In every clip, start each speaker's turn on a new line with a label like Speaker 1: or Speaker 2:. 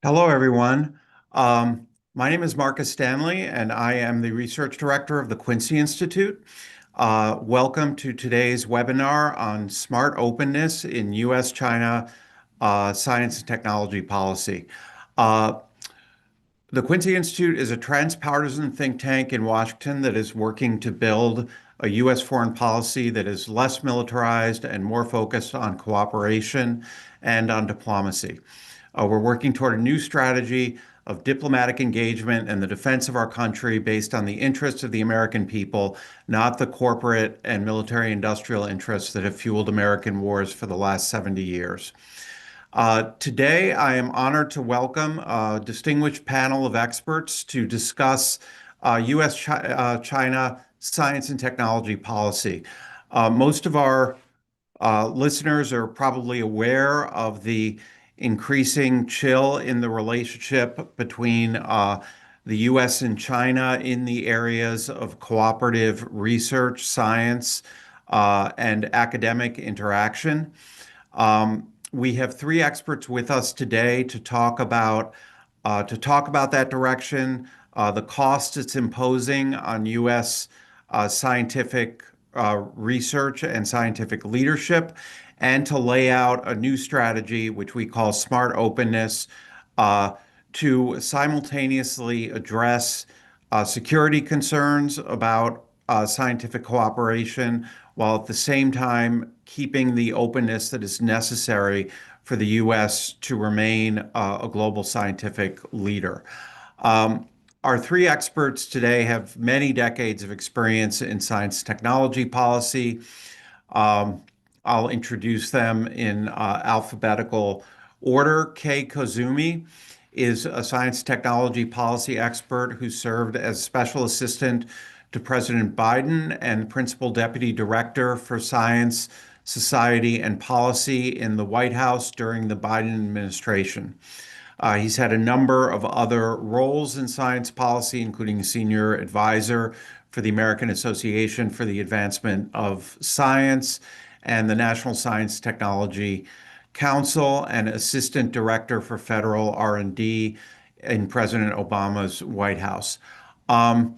Speaker 1: Hello, everyone. Um, my name is Marcus Stanley, and I am the Research Director of the Quincy Institute. Welcome to today's webinar on smart openness in U.S. China science and technology policy. Uh, the Quincy Institute is a transpartisan think tank in Washington that is working to build a U.S. foreign policy that is less militarized and more focused on cooperation and on diplomacy. We're working toward a new strategy of diplomatic engagement and the defense of our country based on the interests of the American people, not the corporate and military industrial interests that have fueled American wars for the last 70 years. Today, I am honored to welcome a distinguished panel of experts to discuss U.S. China science and technology policy. Most of our listeners are probably aware of the increasing chill in the relationship between the U.S. and China in the areas of cooperative research, science, and academic interaction. We have three experts with us today to talk about that direction, the cost it's imposing on U.S. Scientific research and scientific leadership, and to lay out a new strategy, which we call smart openness, uh, to simultaneously address security concerns about scientific cooperation, while at the same time keeping the openness that is necessary for the U.S. to remain a global scientific leader. Um, our three experts today have many decades of experience in science technology policy. Um, I'll introduce them in alphabetical order. Kei Kozumi is a science technology policy expert who served as special assistant to President Biden and principal deputy director for science, society, and policy in the White House during the Biden administration. He's had a number of other roles in science policy, including senior advisor for the American Association for the Advancement of Science and the National Science Technology Council, and assistant director for federal R&D in President Obama's White House. Um,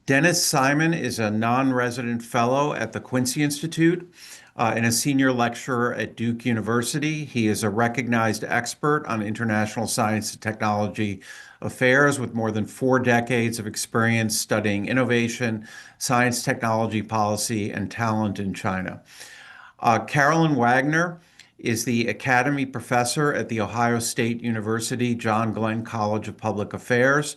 Speaker 1: Denis Simon is a non-resident fellow at the Quincy Institute and a senior lecturer at Duke University. He is a recognized expert on international science and technology affairs with more than 4 decades of experience studying innovation, science, technology policy, and talent in China. Caroline Wagner is the Academy Professor at The Ohio State University John Glenn College of Public Affairs.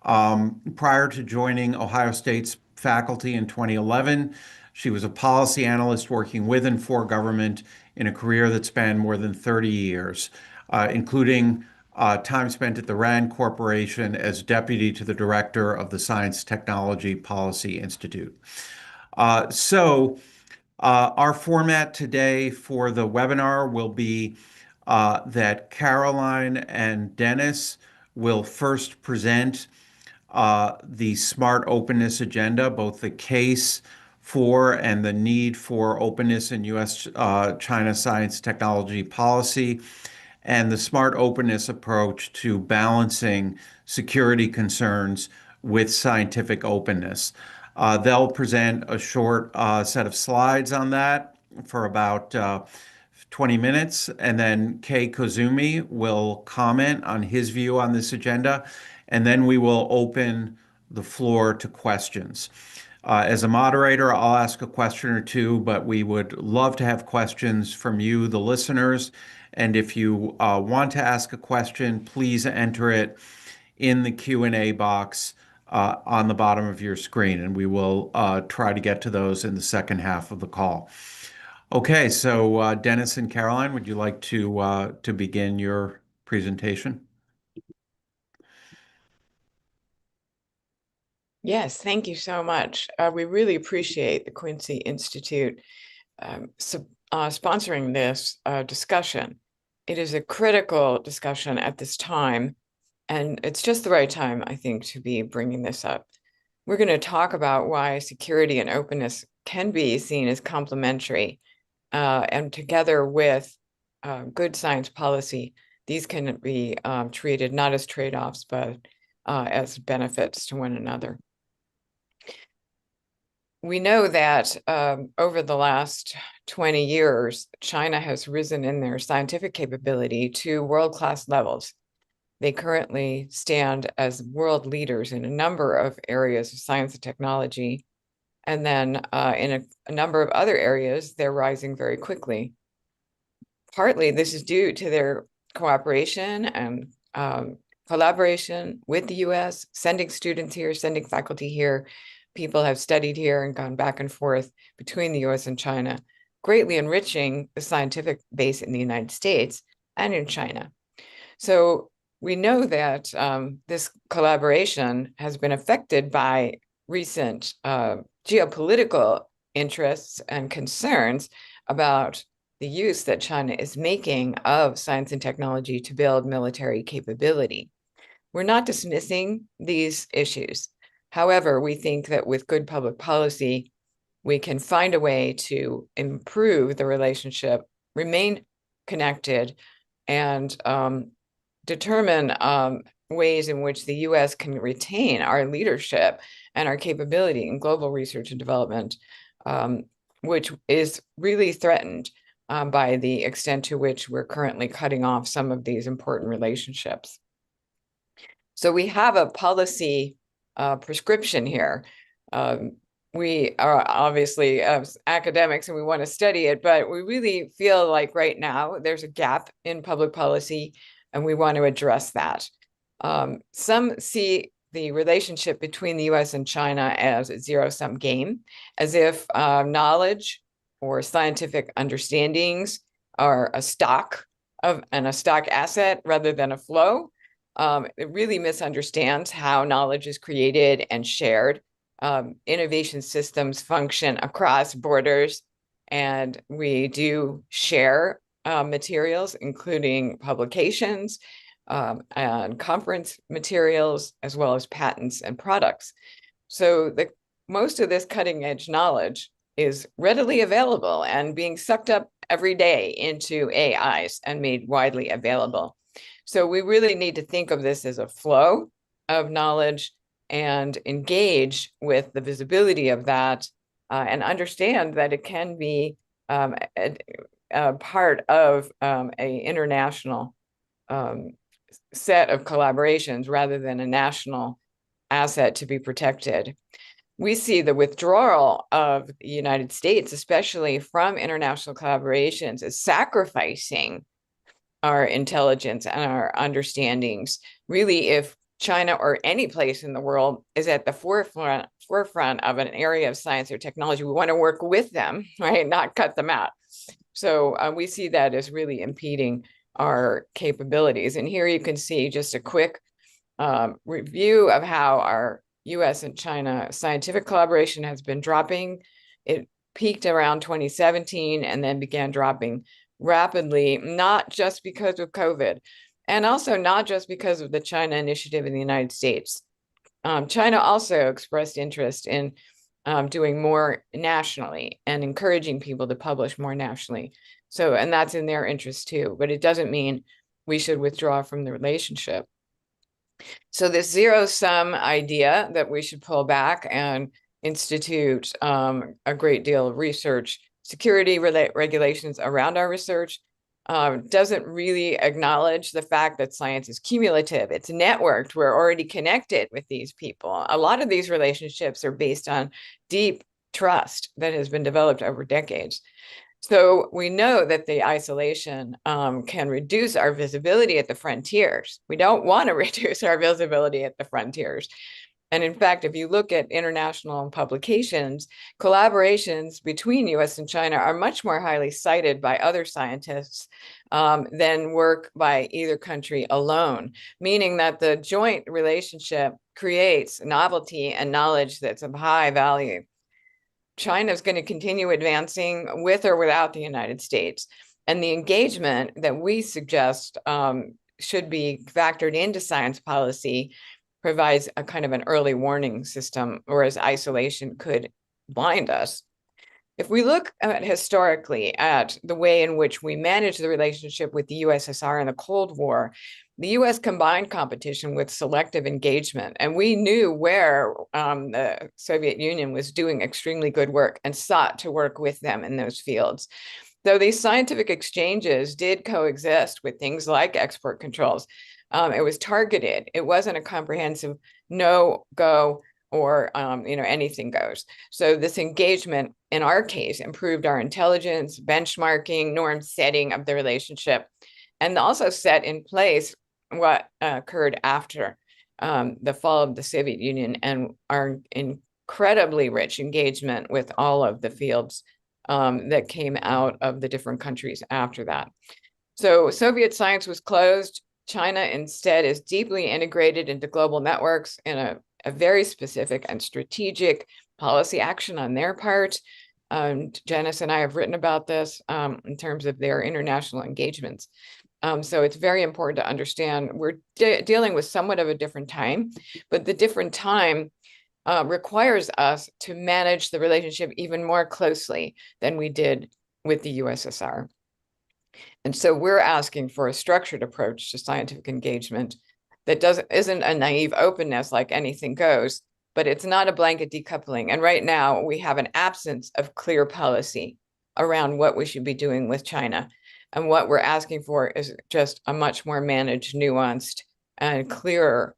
Speaker 1: Prior to joining Ohio State's faculty in 2011, she was a policy analyst working with and for government in a career that spanned more than 30 years, including time spent at the RAND Corporation as deputy to the director of the Science Technology Policy Institute. Our format today for the webinar will be that Caroline and Denis will first present the smart openness agenda, both the case for and the need for openness in U.S. China science technology policy, and the smart openness approach to balancing security concerns with scientific openness. They'll present a short set of slides on that for about 20 minutes, and then Kei Kozumi will comment on his view on this agenda, and then we will open the floor to questions. As a moderator, I'll ask a question or two, but we would love to have questions from you, the listeners. And if you want to ask a question, please enter it in the Q&A box on the bottom of your screen, and we will try to get to those in the second half of the call. Okay, so Denis and Caroline, would you like to begin your presentation?
Speaker 2: Yes, thank you so much. We really appreciate the Quincy Institute sponsoring this discussion. It is a critical discussion at this time, and it's just the right time, I think, to be bringing this up. We're going to talk about why security and openness can be seen as complementary, and together with good science policy, these can be treated not as trade-offs, but as benefits to one another. We know that over the last 20 years, China has risen in their scientific capability to world-class levels. They currently stand as world leaders in a number of areas of science and technology. And then in a number of other areas, they're rising very quickly. Partly this is due to their cooperation and collaboration with the U.S., sending students here, sending faculty here. People have studied here and gone back and forth between the U.S. and China, greatly enriching the scientific base in the United States and in China. So we know that this collaboration has been affected by recent geopolitical interests and concerns about the use that China is making of science and technology to build military capability. We're not dismissing these issues. However, we think that with good public policy, we can find a way to improve the relationship, remain connected, and determine ways in which the U.S. can retain our leadership and our capability in global research and development, which is really threatened by the extent to which we're currently cutting off some of these important relationships. So we have a policy prescription here. We are obviously academics and we want to study it, but we really feel like right now there's a gap in public policy and we want to address that. Some see the relationship between the U.S. and China as a zero-sum game, as if knowledge or scientific understandings are a stock and a stock asset rather than a flow. It really misunderstands how knowledge is created and shared. Innovation systems function across borders, and we do share materials, including publications and conference materials, as well as patents and products. So most of this cutting edge knowledge is readily available and being sucked up every day into AIs and made widely available. So we really need to think of this as a flow of knowledge and engage with the visibility of that and understand that it can be a part of an international set of collaborations rather than a national asset to be protected. We see the withdrawal of the United States, especially from international collaborations, as sacrificing our intelligence and our understandings. Really, if China or any place in the world is at the forefront of an area of science or technology, we want to work with them, right? Not cut them out. So we see that as really impeding our capabilities. And here you can see just a quick review of how our U.S. and China scientific collaboration has been dropping. It peaked around 2017 and then began dropping rapidly, not just because of COVID, and also not just because of the China initiative in the United States. China also expressed interest in doing more nationally and encouraging people to publish more nationally. So, and that's in their interest too, but it doesn't mean we should withdraw from the relationship. So this zero-sum idea that we should pull back and institute a great deal of research security regulations around our research doesn't really acknowledge the fact that science is cumulative. It's networked. We're already connected with these people. A lot of these relationships are based on deep trust that has been developed over decades. So we know that the isolation can reduce our visibility at the frontiers. We don't want to reduce our visibility at the frontiers. And in fact, if you look at international publications, collaborations between US and China are much more highly cited by other scientists than work by either country alone, meaning that the joint relationship creates novelty and knowledge that's of high value. China is going to continue advancing with or without the United States. And the engagement that we suggest should be factored into science policy provides a kind of an early warning system, whereas isolation could blind us. if we look historically at the way in which we managed the relationship with the USSR in the Cold War, the U.S. combined competition with selective engagement. And we knew where the Soviet Union was doing extremely good work and sought to work with them in those fields. Though these scientific exchanges did coexist with things like export controls, it was targeted. It wasn't a comprehensive no, go, or anything goes. So this engagement, in our case, improved our intelligence, benchmarking, norm setting of the relationship, and also set in place what occurred after the fall of the Soviet Union and our incredibly rich engagement with all of the fields that came out of the different countries after that. So Soviet science was closed. China instead is deeply integrated into global networks in a very specific and strategic policy action on their part. Denis and I have written about this in terms of their international engagements. So it's very important to understand we're dealing with somewhat of a different time, but the different time requires us to manage the relationship even more closely than we did with the USSR. And so we're asking for a structured approach to scientific engagement that isn't a naive openness like anything goes, but it's not a blanket decoupling. And right now we have an absence of clear policy around what we should be doing with China. And what we're asking for is just a much more managed, nuanced, and clearer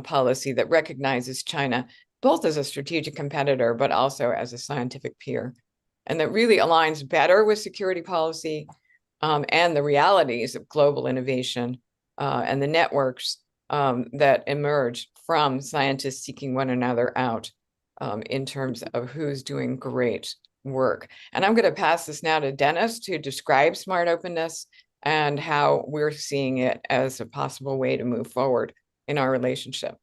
Speaker 2: policy that recognizes China both as a strategic competitor, but also as a scientific peer, and that really aligns better with security policy and the realities of global innovation and the networks that emerge from scientists seeking one another out in terms of who's doing great work. And I'm going to pass this now to Denis to describe smart openness and how we're seeing it as a possible way to move forward in our relationship.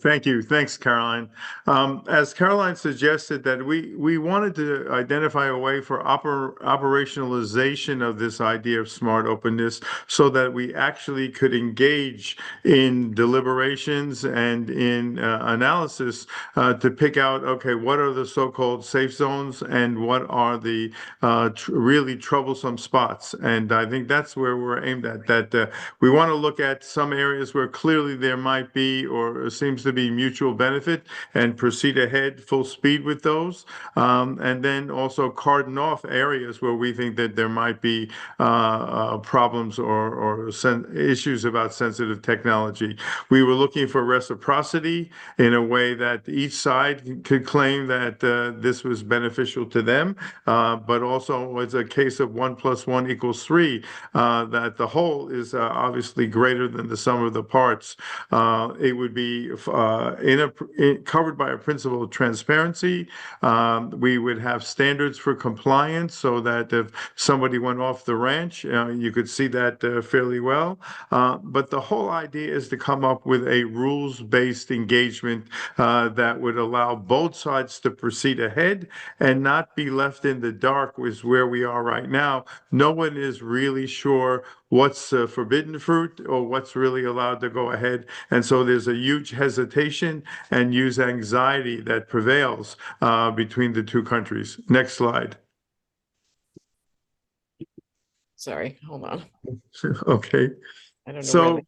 Speaker 3: Thank you. Thanks, Caroline. As Caroline suggested, that we wanted to identify a way for operationalization of this idea of smart openness so that we actually could engage in deliberations and in analysis to pick out, okay, what are the so-called safe zones and what are the really troublesome spots? And I think that's where we're aimed at, that we want to look at some areas where clearly there might be or seems to be mutual benefit and proceed ahead full speed with those. And then also cordon off areas where we think that there might be problems or issues about sensitive technology. We were looking for reciprocity in a way that each side could claim that this was beneficial to them, but also it's a case of 1 + 1 = 3, that the whole is obviously greater than the sum of the parts. It would be covered by a principle of transparency. We would have standards for compliance so that if somebody went off the ranch, you could see that fairly well. But the whole idea is to come up with a rules-based engagement that would allow both sides to proceed ahead and not be left in the dark, which is where we are right now. No one is really sure what's forbidden fruit or what's really allowed to go ahead. And so there's a huge hesitation and huge anxiety that prevails between the two countries. Next slide.
Speaker 2: Sorry, hold on.
Speaker 3: Okay.
Speaker 2: I don't know.
Speaker 3: So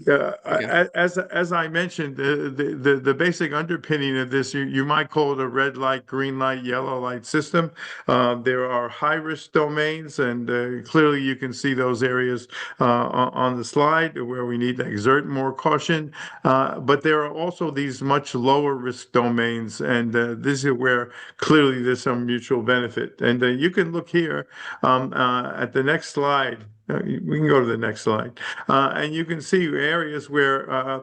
Speaker 2: Okay.
Speaker 3: as I mentioned, the basic underpinning of this, you might call it a red light, green light, yellow light system. There are high risk domains, and clearly you can see those areas on the slide where we need to exert more caution. But there are also these much lower risk domains, and this is where clearly there's some mutual benefit. And you can look here at the next slide. We can go to the next slide. And you can see areas where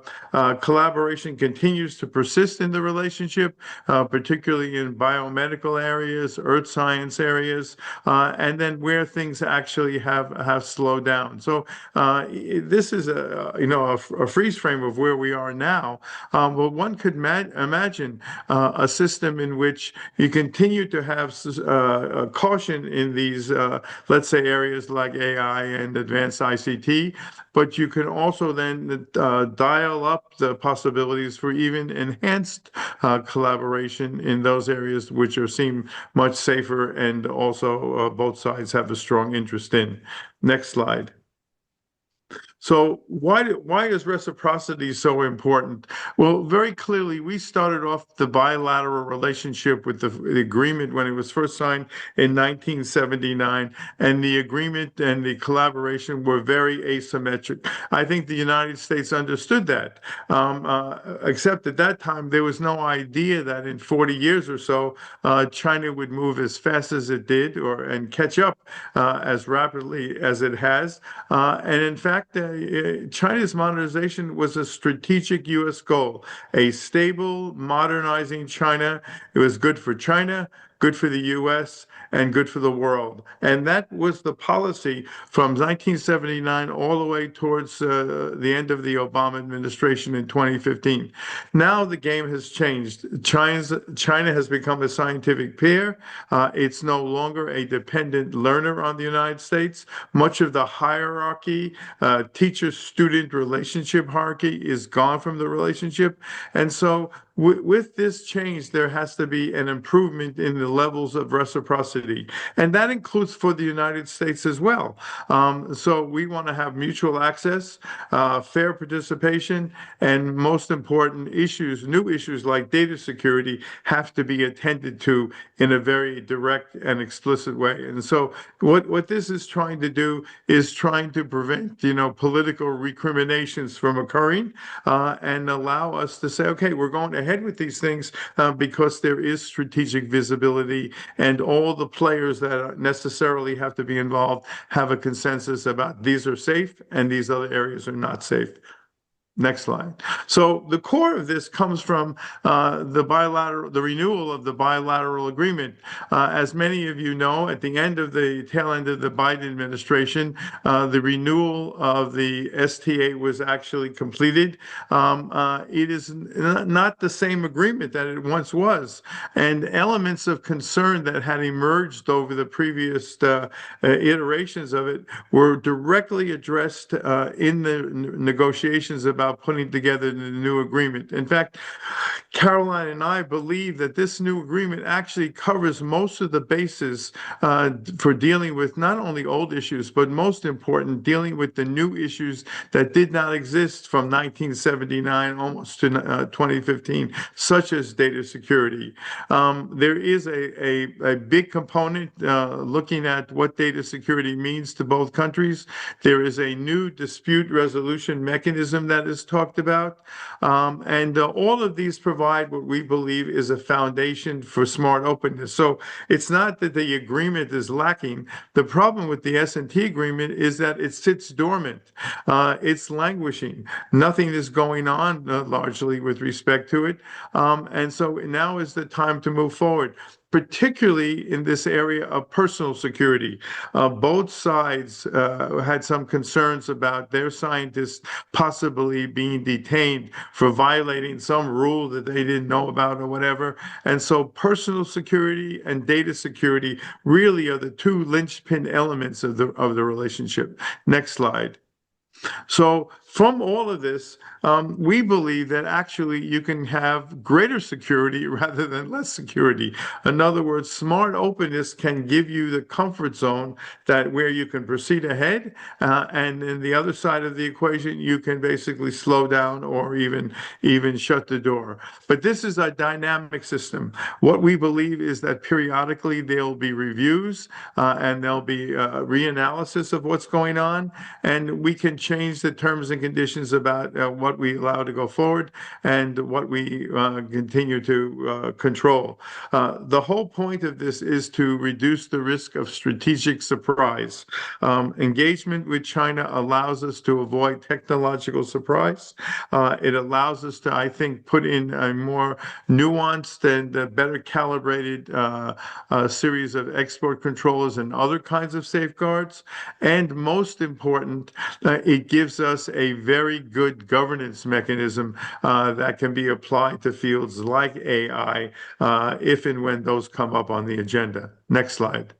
Speaker 3: collaboration continues to persist in the relationship, particularly in biomedical areas, earth science areas, and then where things actually have slowed down. So this is a freeze frame of where we are now. But one could imagine a system in which you continue to have caution in these, let's say, areas like AI high-end advanced ICT, but you can also then dial up the possibilities for even enhanced collaboration in those areas which seem much safer, and also both sides have a strong interest in. Next slide. So why is reciprocity so important? Well, very clearly, we started off the bilateral relationship with the agreement when it was first signed in 1979, and the agreement and the collaboration were very asymmetric. I think the United States understood that, except at that time there was no idea that in 40 years or so, China would move as fast as it did, and catch up as rapidly as it has. And in fact, China's modernization was a strategic U.S. goal, a stable, modernizing China. It was good for China, good for the U.S., and good for the world. And that was the policy from 1979 all the way towards the end of the Obama administration in 2015. Now the game has changed. China has become a scientific peer. It's no longer a dependent learner on the United States. Much of the hierarchy, teacher-student relationship hierarchy, is gone from the relationship. And so with this change, there has to be an improvement in the levels of reciprocity. And that includes for the United States as well. So we want to have mutual access, fair participation, and most important issues, new issues like data security, have to be attended to in a very direct and explicit way. And so what this is trying to do is trying to prevent, political recriminations from occurring, and allow us to say, okay, we're going ahead with these things because there is strategic visibility, and all the players that necessarily have to be involved have a consensus about these are safe and these other areas are not safe. Next slide. So the core of this comes from the renewal of the bilateral agreement. As many of you know, at the tail end of the Biden administration, the renewal of the STA was actually completed. It is not the same agreement that it once was, and elements of concern that had emerged over the previous iterations of it were directly addressed in the negotiations about putting together the new agreement. In fact, Caroline and I believe that this new agreement actually covers most of the bases for dealing with not only old issues, but most important, dealing with the new issues that did not exist from 1979 almost to 2015, such as data security. There is a big component looking at what data security means to both countries. There is a new dispute resolution mechanism that is talked about. And all of these provide what we believe is a foundation for smart openness. So it's not that the agreement is lacking. The problem with the S&T agreement is that it sits dormant. It's languishing. Nothing is going on largely with respect to it. And so now is the time to move forward, particularly in this area of personal security. Both sides had some concerns about their scientists possibly being detained for violating some rule that they didn't know about or whatever. And so personal security and data security really are the two linchpin elements of the relationship. Next slide. So from all of this, we believe that actually you can have greater security rather than less security. In other words, smart openness can give you the comfort zone that where you can proceed ahead, and in the other side of the equation, you can basically slow down or even shut the door. But this is a dynamic system. What we believe is that periodically there'll be reviews and there'll be reanalysis of what's going on, and we can change the terms and conditions about what we allow to go forward and what we continue to control. The whole point of this is to reduce the risk of strategic surprise. Engagement with China allows us to avoid technological surprise. It allows us to, I think, put in a more nuanced and better calibrated series of export controllers and other kinds of safeguards. And most important, it gives us a very good governance mechanism that can be applied to fields like AI if and when those come up on the agenda. Next slide.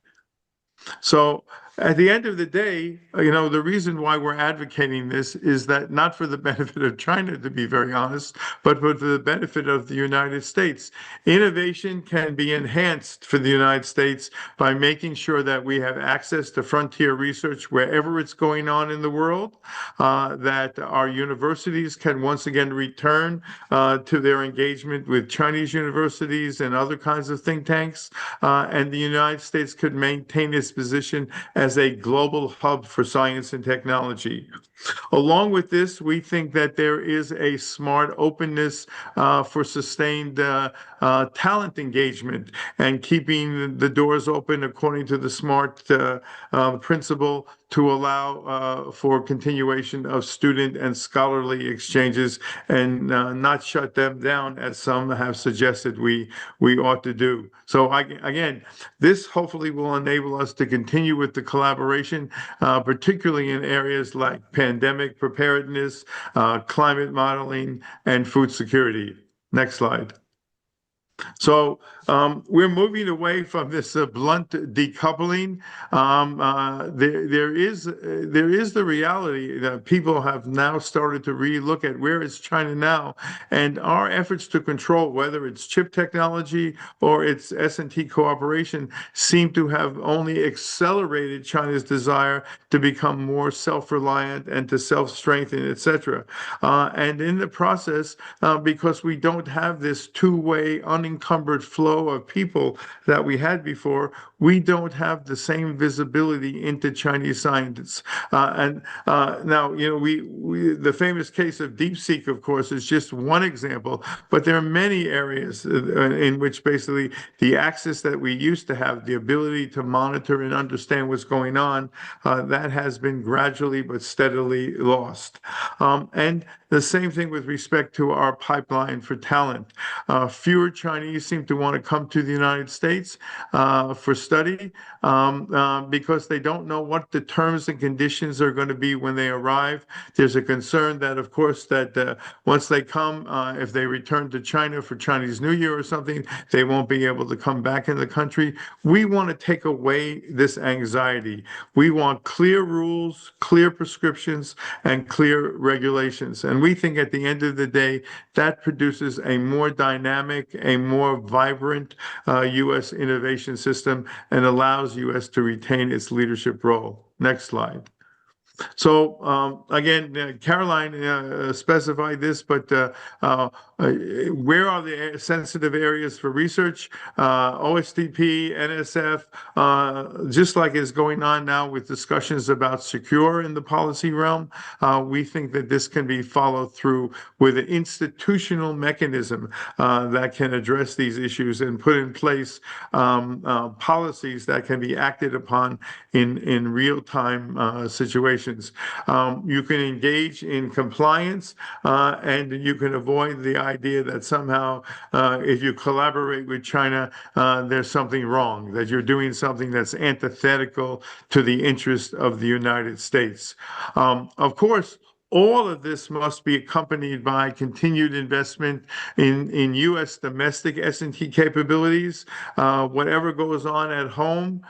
Speaker 3: So at the end of the day, the reason why we're advocating this is that not for the benefit of China, to be very honest, but for the benefit of the United States. Innovation can be enhanced for the United States by making sure that we have access to frontier research wherever it's going on in the world, that our universities can once again return to their engagement with Chinese universities and other kinds of think tanks, and the United States could maintain its position as a global hub for science and technology. Along with this, we think that there is a smart openness for sustained talent engagement and keeping the doors open according to the SMART principle to allow for continuation of student and scholarly exchanges and not shut them down as some have suggested we ought to do. So again, this hopefully will enable us to continue with the collaboration, particularly in areas like pandemic preparedness, climate modeling, and food security. Next slide. So we're moving away from this blunt decoupling. There is the reality that people have now started to relook at where is China now, and our efforts to control whether it's chip technology or its S&T cooperation seem to have only accelerated China's desire to become more self-reliant and to self-strengthen, etc. And in the process, because we don't have this two-way unencumbered flow of people that we had before, we don't have the same visibility into Chinese scientists. And now, the famous case of DeepSeek, of course, is just one example, but there are many areas in which basically the access that we used to have, the ability to monitor and understand what's going on, that has been gradually but steadily lost. And the same thing with respect to our pipeline for talent. Fewer Chinese seem to want to come to the United States for study because they don't know what the terms and conditions are going to be when they arrive. There's a concern that, of course, that once they come, if they return to China for Chinese New Year or something, they won't be able to come back in the country. We want to take away this anxiety. We want clear rules, clear prescriptions, and clear regulations. And we think at the end of the day, that produces a more dynamic, a more vibrant U.S. innovation system and allows U.S. to retain its leadership role. Next slide. So again, Caroline specified this, but where are the sensitive areas for research? OSTP, NSF, just like is going on now with discussions about secure in the policy realm, we think that this can be followed through with an institutional mechanism that can address these issues and put in place policies that can be acted upon in real-time situations. You can engage in compliance, and you can avoid the idea that somehow, if you collaborate with China, there's something wrong, that you're doing something that's antithetical to the interest of the United States. Of course, all of this must be accompanied by continued investment in U.S. domestic S&T capabilities. Whatever goes on at home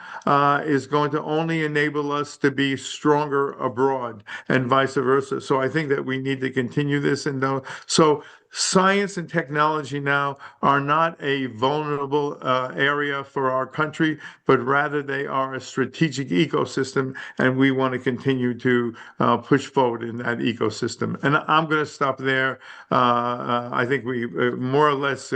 Speaker 3: is going to only enable us to be stronger abroad and vice versa. So I think that we need to continue this. And so science and technology now are not a vulnerable area for our country, but rather they are a strategic ecosystem, and we want to continue to push forward in that ecosystem. And I'm going to stop there. I think we more or less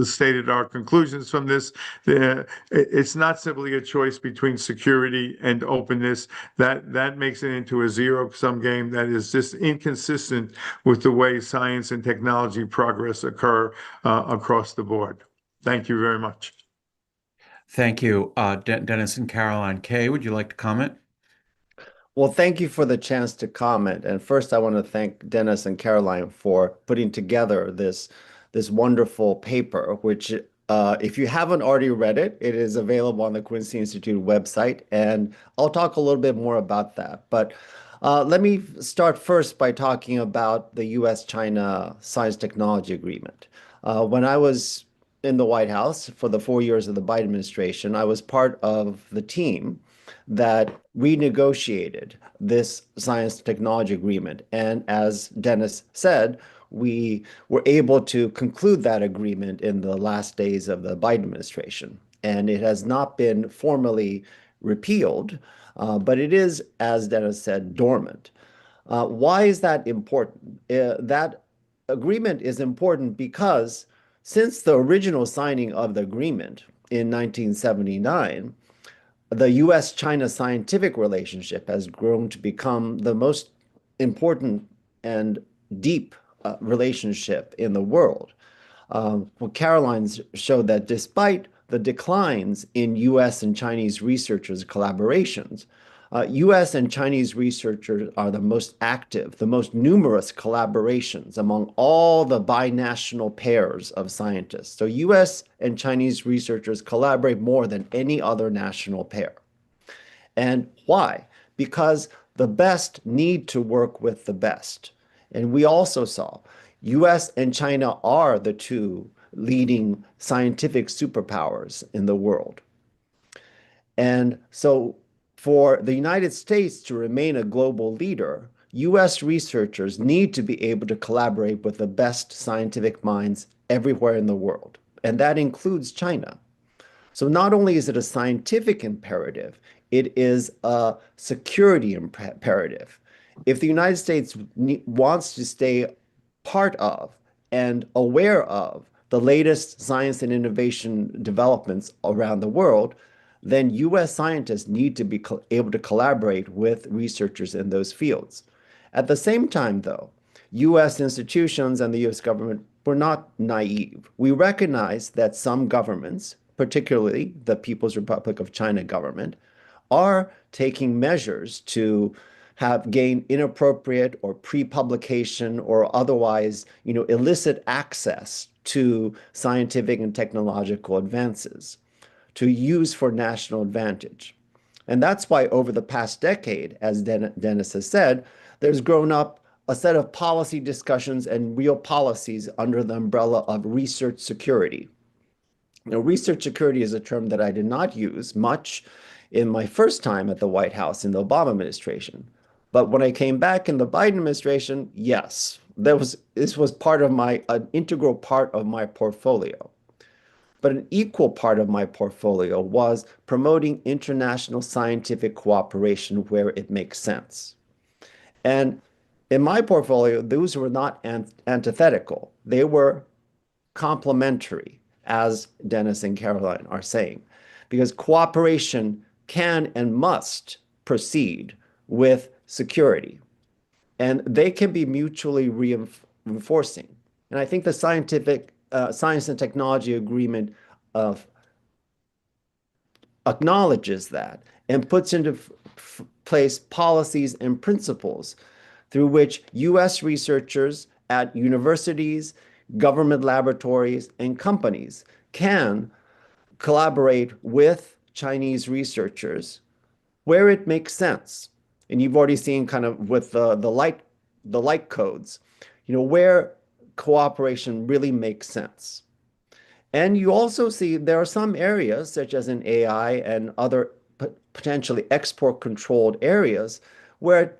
Speaker 3: stated our conclusions from this. It's not simply a choice between security and openness. That makes it into a zero-sum game that is just inconsistent with the way science and technology progress occur across the board. Thank you very much.
Speaker 1: Thank you, Denis and Caroline. Kay, would you like to comment?
Speaker 4: Well, thank you for the chance to comment. And first, I want to thank Denis and Caroline for putting together this wonderful paper, which if you haven't already read it, it is available on the Quincy Institute website. And I'll talk a little bit more about that. But let me start first by talking about the U.S. China Science Technology Agreement. When I was in the White House for the 4 years of the Biden administration, I was part of the team that renegotiated this science technology agreement. And as Denis said, we were able to conclude that agreement in the last days of the Biden administration. And it has not been formally repealed, but it is, as Denis said, dormant. Why is that important? That agreement is important because since the original signing of the agreement in 1979, the U.S. China scientific relationship has grown to become the most important and deep relationship in the world. Well, Caroline's showed that despite the declines in U.S. and Chinese researchers' collaborations, U.S. and Chinese researchers are the most active, the most numerous collaborations among all the binational pairs of scientists. So U.S. and Chinese researchers collaborate more than any other national pair. And why? Because the best need to work with the best. And we also saw US and China are the two leading scientific superpowers in the world. And so for the United States to remain a global leader, US researchers need to be able to collaborate with the best scientific minds everywhere in the world. And that includes China. So not only is it a scientific imperative, it is a security imperative. If the United States wants to stay part of and aware of the latest science and innovation developments around the world, then US scientists need to be able to collaborate with researchers in those fields. At the same time, though, US institutions and the US government were not naive. We recognize that some governments, particularly the People's Republic of China government, are taking measures to have gained inappropriate or pre-publication or otherwise, illicit access to scientific and technological advances to use for national advantage. And that's why over the past decade, as Denis has said, there's grown up a set of policy discussions and real policies under the umbrella of research security. Research security is a term that I did not use much in my first time at the White House in the Obama administration. But when I came back in the Biden administration, yes, this was an integral part of my portfolio. But an equal part of my portfolio was promoting international scientific cooperation where it makes sense. And in my portfolio, those were not antithetical. They were complementary, as Denis and Caroline are saying, because cooperation can and must proceed with security, and they can be mutually reinforcing. And I think the science and technology agreement acknowledges that and puts into place policies and principles through which U.S. researchers at universities, government laboratories, and companies can collaborate with Chinese researchers where it makes sense. And you've already seen kind of with the light codes, where cooperation really makes sense. And you also see there are some areas, such as in AI and other potentially export-controlled areas, where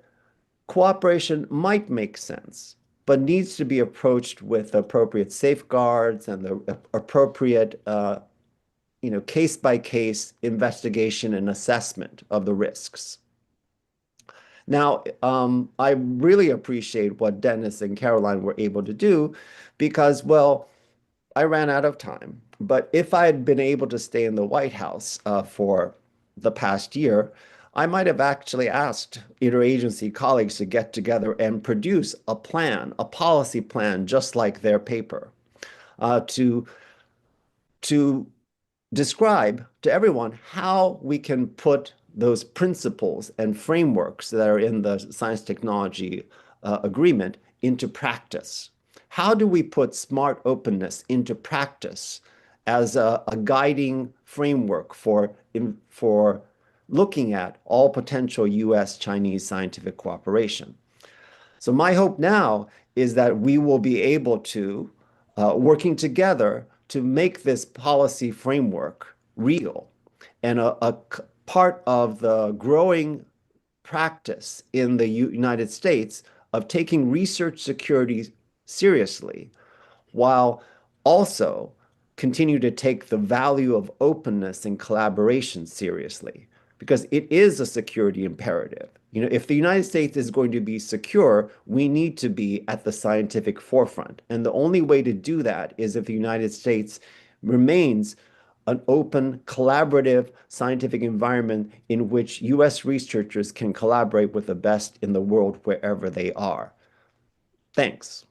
Speaker 4: cooperation might make sense, but needs to be approached with appropriate safeguards and the appropriate, case-by-case investigation and assessment of the risks. Now, I really appreciate what Denis and Caroline were able to do because, well, I ran out of time. But if I had been able to stay in the White House for the past year, I might have actually asked interagency colleagues to get together and produce a plan, a policy plan, just like their paper, to describe to everyone how we can put those principles and frameworks that are in the science technology agreement into practice. How do we put smart openness into practice as a guiding framework for looking at all potential U.S.-Chinese scientific cooperation? So my hope now is that we will be able to, working together, to make this policy framework real and part of the growing practice in the United States of taking research security seriously, while also continue to take the value of openness and collaboration seriously, because it is a security imperative. If the United States is going to be secure, we need to be at the scientific forefront. And the only way to do that is if the United States remains an open, collaborative scientific environment in which U.S. researchers can collaborate with the best in the world wherever they are. Thanks.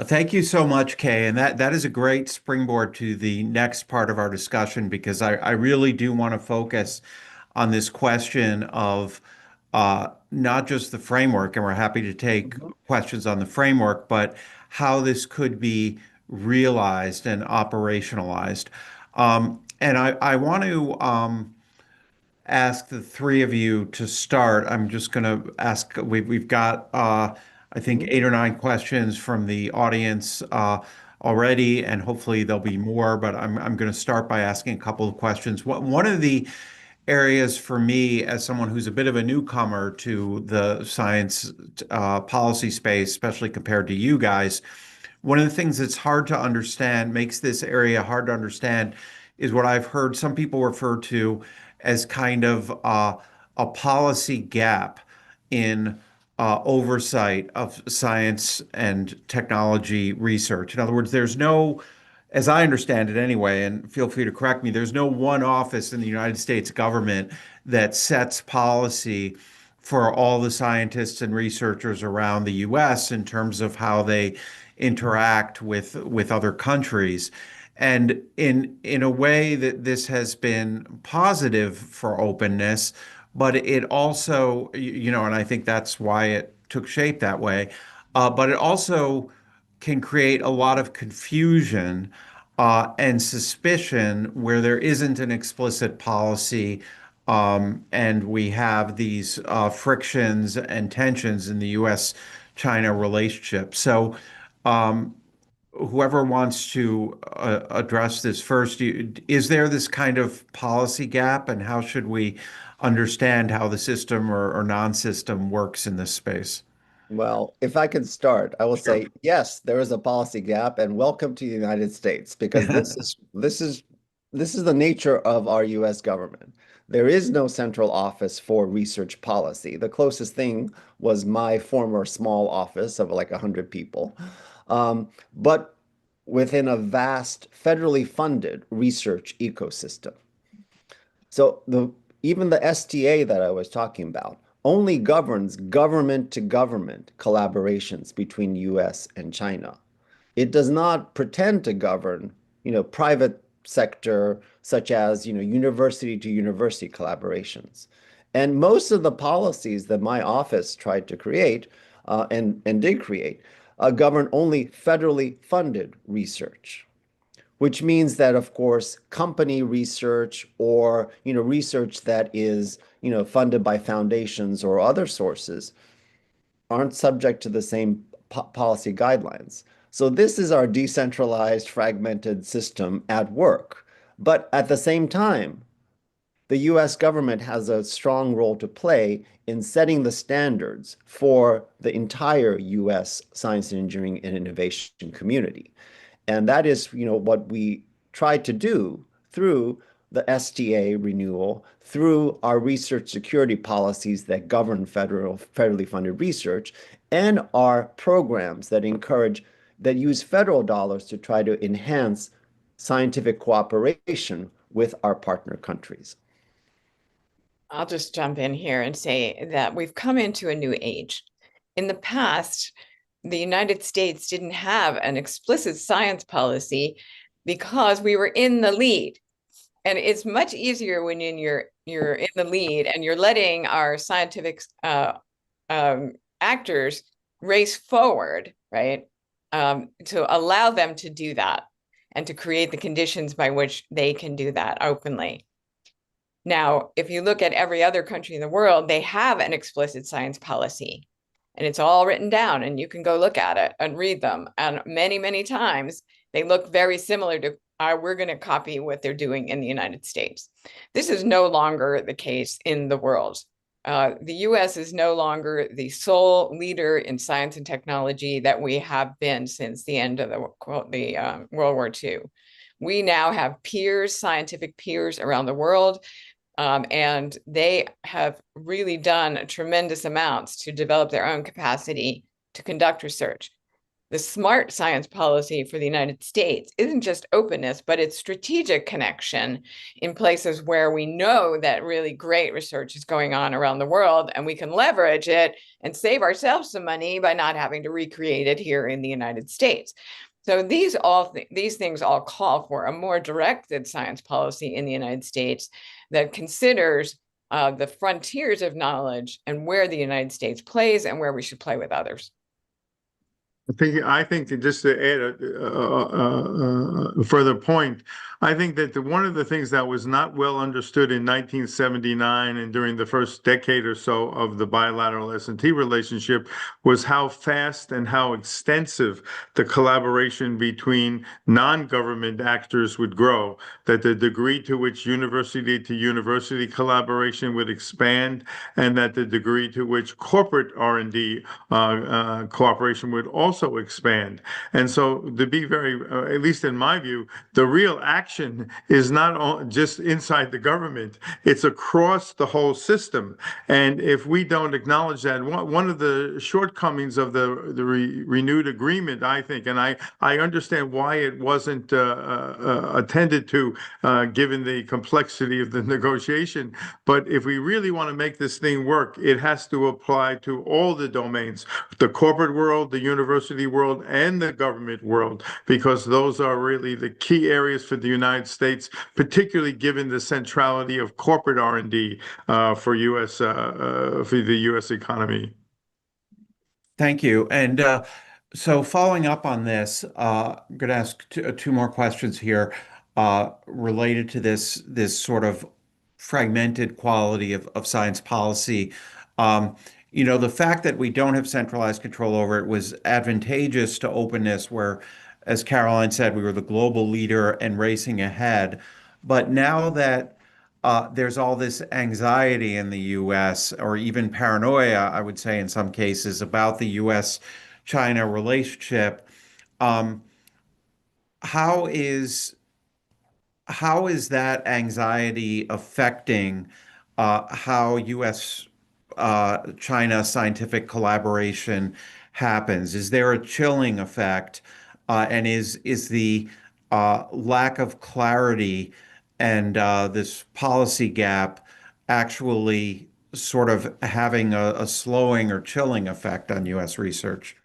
Speaker 1: Thank you so much, Kay. And that is a great springboard to the next part of our discussion, because I really do want to focus on this question of not just the framework, and we're happy to take questions on the framework, but how this could be realized and operationalized. And I want to ask the three of you to start. I'm just going to ask, we've got, I think, 8 or 9 questions from the audience already, and hopefully there'll be more, but I'm going to start by asking a couple of questions. One of the areas for me, as someone who's a bit of a newcomer to the science policy space, especially compared to you guys, one of the things that's hard to understand, makes this area hard to understand, is what I've heard some people refer to as kind of a policy gap in oversight of science and technology research. In other words, there's no, as I understand it anyway, and feel free to correct me, there's no one office in the United States government that sets policy for all the scientists and researchers around the U.S. in terms of how they interact with other countries. And in a way that this has been positive for openness, but it also, and I think that's why it took shape that way, but it also can create a lot of confusion and suspicion where there isn't an explicit policy, and we have these frictions and tensions in the U.S. China relationship. So, whoever wants to address this first, is there this kind of policy gap, and how should we understand how the system or non-system works in this space?
Speaker 4: Well, if I can start, I will
Speaker 1: Sure.
Speaker 4: say yes, there is a policy gap, and welcome to the United States, because this is the nature of our U.S. government. There is no central office for research policy. The closest thing was my former small office of like 100 people, but within a vast federally funded research ecosystem. So even the STA that I was talking about only governs government to government collaborations between US and China. It does not pretend to govern, private sector such as, university to university collaborations. And most of the policies that my office tried to create and did create govern only federally funded research, which means that, of course, company research or, research that is, funded by foundations or other sources aren't subject to the same policy guidelines. So this is our decentralized, fragmented system at work. But at the same time, the US government has a strong role to play in setting the standards for the entire US science and engineering and innovation community. And that is, what we tried to do through the STA renewal, through our research security policies that govern federally funded research, and our programs that use federal dollars to try to enhance scientific cooperation with our partner countries.
Speaker 2: I'll just jump in here and say that we've come into a new age. In the past, the United States didn't have an explicit science policy because we were in the lead. And it's much easier when you're in the lead and you're letting our scientific actors race forward, right? To allow them to do that and to create the conditions by which they can do that openly. Now, if you look at every other country in the world, they have an explicit science policy. And it's all written down, and you can go look at it and read them. And many, many times, they look very similar to we're going to copy what they're doing in the United States. This is no longer the case in the world. The U.S. is no longer the sole leader in science and technology that we have been since the end of the World War II. We now have peers, scientific peers around the world, and they have really done tremendous amounts to develop their own capacity to conduct research. The smart science policy for the United States isn't just openness, but it's strategic connection in places where we know that really great research is going on around the world, and we can leverage it and save ourselves some money by not having to recreate it here in the United States. So these things all call for a more directed science policy in the United States that considers the frontiers of knowledge and where the United States plays and where we should play with others.
Speaker 3: I think that just to add a further point, I think that one of the things that was not well understood in 1979 and during the first decade or so of the bilateral S&T relationship was how fast and how extensive the collaboration between non-government actors would grow, that the degree to which university to university collaboration would expand, and that the degree to which corporate R&D cooperation would also expand. And so to be very, at least in my view, the real action is not just inside the government, it's across the whole system. And if we don't acknowledge that, one of the shortcomings of the renewed agreement, I think, and I understand why it wasn't attended to given the complexity of the negotiation, but if we really want to make this thing work, it has to apply to all the domains, the corporate world, the university world, and the government world, because those are really the key areas for the United States, particularly given the centrality of corporate R&D for the U.S. economy.
Speaker 1: Thank you. And so following up on this, I'm going to ask two more questions here related to this sort of fragmented quality of science policy. The fact that we don't have centralized control over it was advantageous to openness, where, as Caroline said, we were the global leader and racing ahead. But now that there's all this anxiety in the U.S., or even paranoia, I would say in some cases, about the U.S. China relationship, um, how is that anxiety affecting how U.S. China scientific collaboration happens? Is there a chilling effect? And is the lack of clarity and this policy gap actually sort of having a slowing or chilling effect on U.S. research?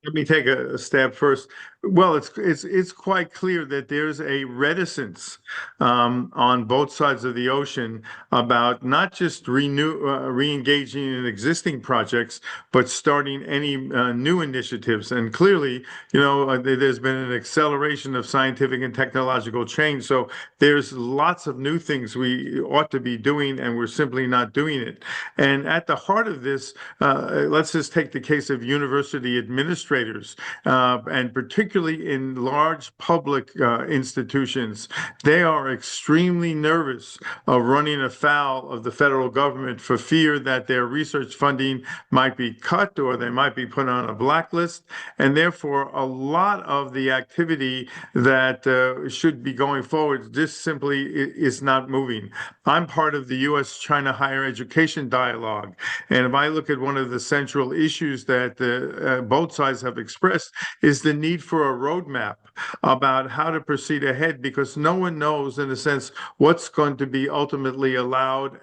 Speaker 3: Let me take a stab first. Well, it's quite clear that there's a reticence on both sides of the ocean about not just re-engaging in existing projects, but starting any new initiatives. And clearly, there's been an acceleration of scientific and technological change. So there's lots of new things we ought to be doing, and we're simply not doing it. And at the heart of this, let's just take the case of university administrators, and particularly in large public institutions. They are extremely nervous of running afoul of the federal government for fear that their research funding might be cut or they might be put on a blacklist. And therefore, a lot of the activity that should be going forward just simply is not moving. I'm part of the U.S. China higher education dialogue. And if I look at one of the central issues that both sides have expressed, is the need for a roadmap about how to proceed ahead, because no one knows, in a sense, what's going to be ultimately allowed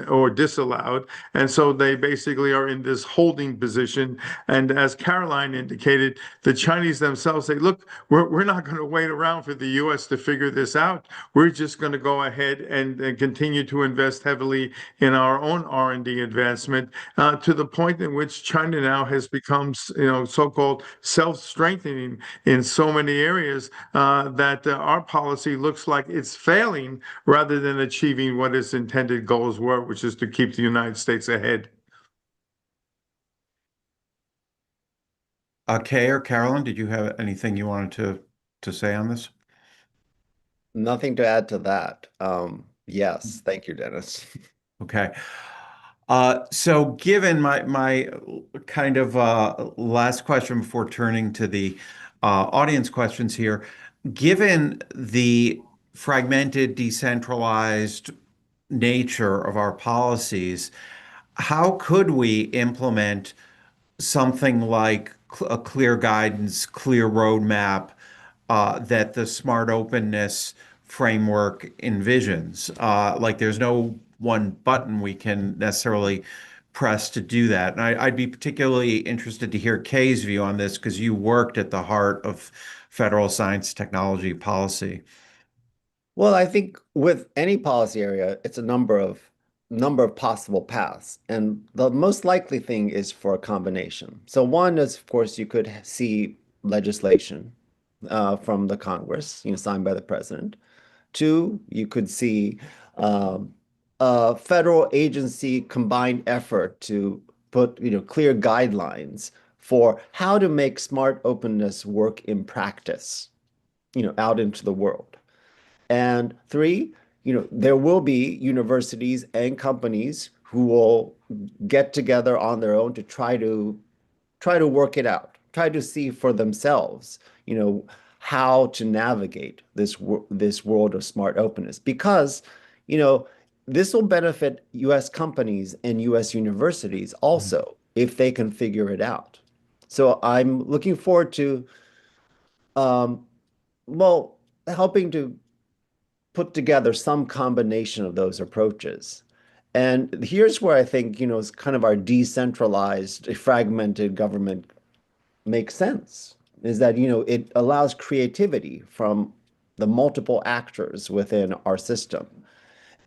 Speaker 3: or disallowed. And so they basically are in this holding position. And as Caroline indicated, the Chinese themselves say, look, we're not going to wait around for the U.S. to figure this out. We're just going to go ahead and continue to invest heavily in our own R&D advancement, to the point in which China now has become, so-called self-strengthening in so many areas that our policy looks like it's failing rather than achieving what its intended goals were, which is to keep the United States ahead.
Speaker 1: Kay or Carolyn, did you have anything you wanted to to say on this?
Speaker 4: Nothing to add to that. Yes, thank you, Dennis.
Speaker 1: Okay. So given my kind of last question before turning to the audience questions here, given the fragmented, decentralized nature of our policies, how could we implement something like a clear guidance, clear roadmap that the smart openness framework envisions? Like there's no one button we can necessarily press to do that. And I'd be particularly interested to hear Kay's view on this because you worked at the heart of federal science technology policy.
Speaker 4: Well, I think with any policy area, it's a number of possible paths, and the most likely thing is for a combination. So one is, of course, you could see legislation from the Congress, signed by the president. Two, you could see um, a federal agency combined effort to put, clear guidelines for how to make smart openness work in practice, out into the world. And three, there will be universities and companies who will get together on their own to try to work it out, try to see for themselves, how to navigate this world of smart openness. Because, you know, this will benefit U.S. companies and U.S. universities also if they can figure it out. So I'm looking forward to, um, well, helping to put together some combination of those approaches. And here's where I think, is kind of our decentralized, fragmented government makes sense, is that, it allows creativity from the multiple actors within our system.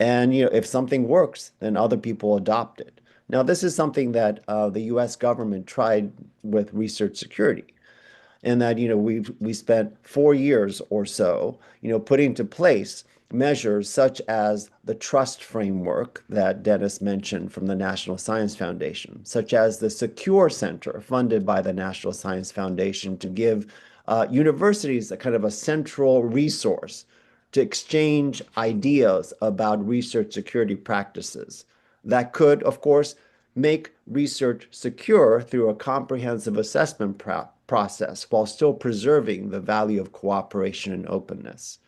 Speaker 4: And, if something works, then other people adopt it. Now, this is something that the US government tried with research security, and that we spent 4 years or so putting into place measures such as the trust framework that Denis mentioned from the National Science Foundation, such as the Secure Center funded by the National Science Foundation to give universities a kind of a central resource to exchange ideas about research security practices that could, of course, make research secure through a comprehensive assessment process while still preserving the value of cooperation and openness.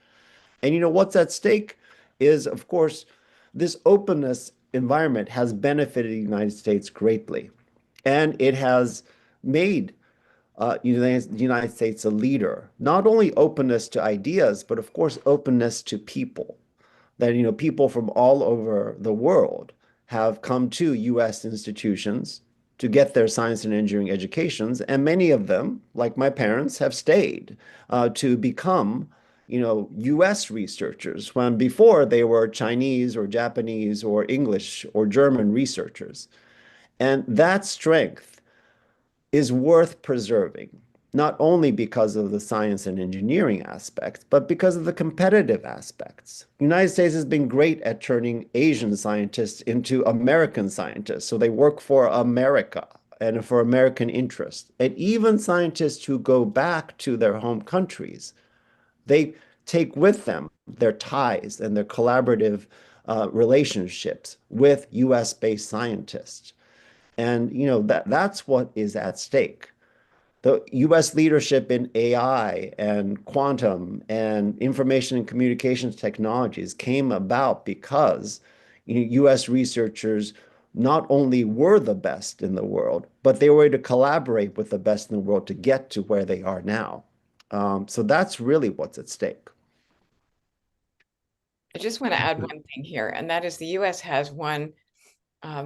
Speaker 4: And what's at stake is, of course, this openness environment has benefited the United States greatly. And it has made the United States a leader, not only openness to ideas, but of course, openness to people. That, people from all over the world have come to U.S. institutions to get their science and engineering educations, and many of them, like my parents, have stayed to become, U.S. researchers when before they were Chinese or Japanese or English or German researchers. And that strength is worth preserving, not only because of the science and engineering aspects, but because of the competitive aspects. The United States has been great at turning Asian scientists into American scientists, so they work for America and for American interests. And even scientists who go back to their home countries, they take with them their ties and their collaborative relationships with US-based scientists. And that's what is at stake. The US leadership in AI and quantum and information and communications technologies came about because US researchers not only were the best in the world, but they were to collaborate with the best in the world to get to where they are now. So that's really what's at stake.
Speaker 2: I just want to add one thing here, and that is the US has one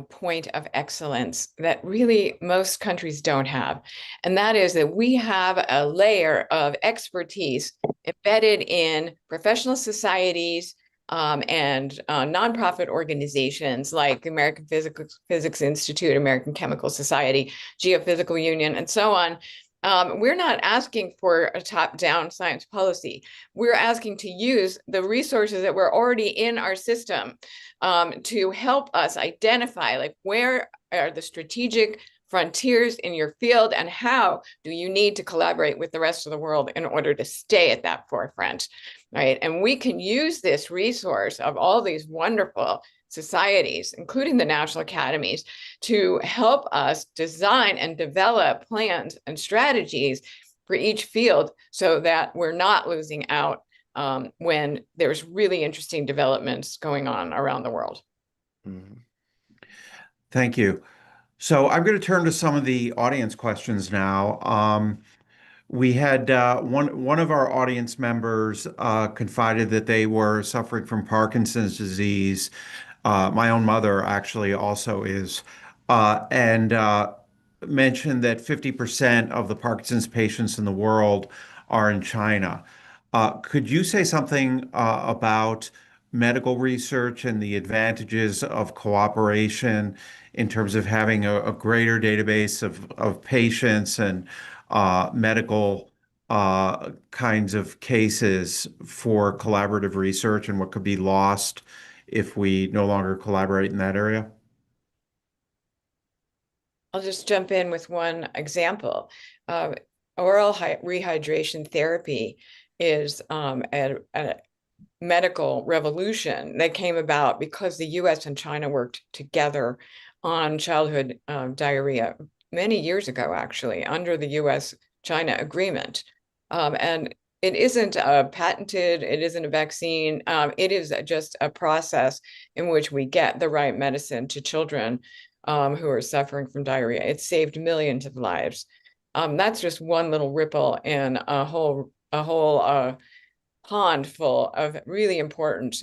Speaker 2: point of excellence that really most countries don't have. And that is that we have a layer of expertise embedded in professional societies and nonprofit organizations like the American Physics Institute, American Chemical Society, Geophysical Union, and so on. We're not asking for a top-down science policy. We're asking to use the resources that were already in our system to help us identify, like, where are the strategic frontiers in your field, and how do you need to collaborate with the rest of the world in order to stay at that forefront, right? And we can use this resource of all these wonderful societies, including the national academies, to help us design and develop plans and strategies for each field so that we're not losing out when there's really interesting developments going on around the world.
Speaker 4: Mhm.
Speaker 1: Thank you. So I'm going to turn to some of the audience questions now. We had one of our audience members confided that they were suffering from Parkinson's disease. My own mother actually also is, and mentioned that 50% of the Parkinson's patients in the world are in China. Could you say something about medical research and the advantages of cooperation in terms of having a greater database of patients and medical kinds of cases for collaborative research and what could be lost if we no longer collaborate in that area?
Speaker 2: I'll just jump in with one example. Oral rehydration therapy is a medical revolution that came about because the U.S. and China worked together on childhood diarrhea many years ago, actually, under the U.S. China agreement. And it isn't patented, it isn't a vaccine, it is just a process in which we get the right medicine to children who are suffering from diarrhea. It saved millions of lives. That's just one little ripple in a whole pond full of really important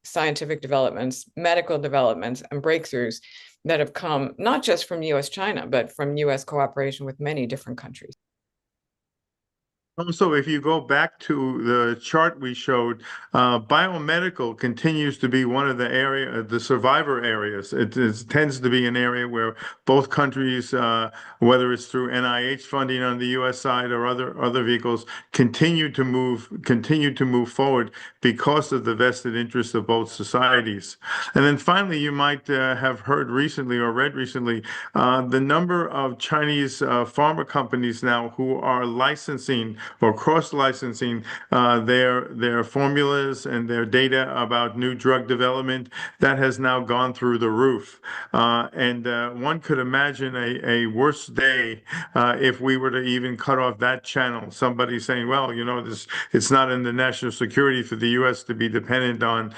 Speaker 2: scientific developments, medical developments, and breakthroughs that have come not just from U.S. China, but from U.S. cooperation with many different countries.
Speaker 3: Also, if you go back to the chart we showed, biomedical continues to be one of the survivor areas. It tends to be an area where both countries, whether it's through NIH funding on the U.S. side or other vehicles, continue to move forward because of the vested interests of both societies. And then finally, you might have heard recently or read recently the number of Chinese pharma companies now who are licensing or cross-licensing their formulas and their data about new drug development. That has now gone through the roof. And one could imagine a worse day if we were to even cut off that channel. Somebody saying, well, it's not in the national security for the U.S. to be dependent on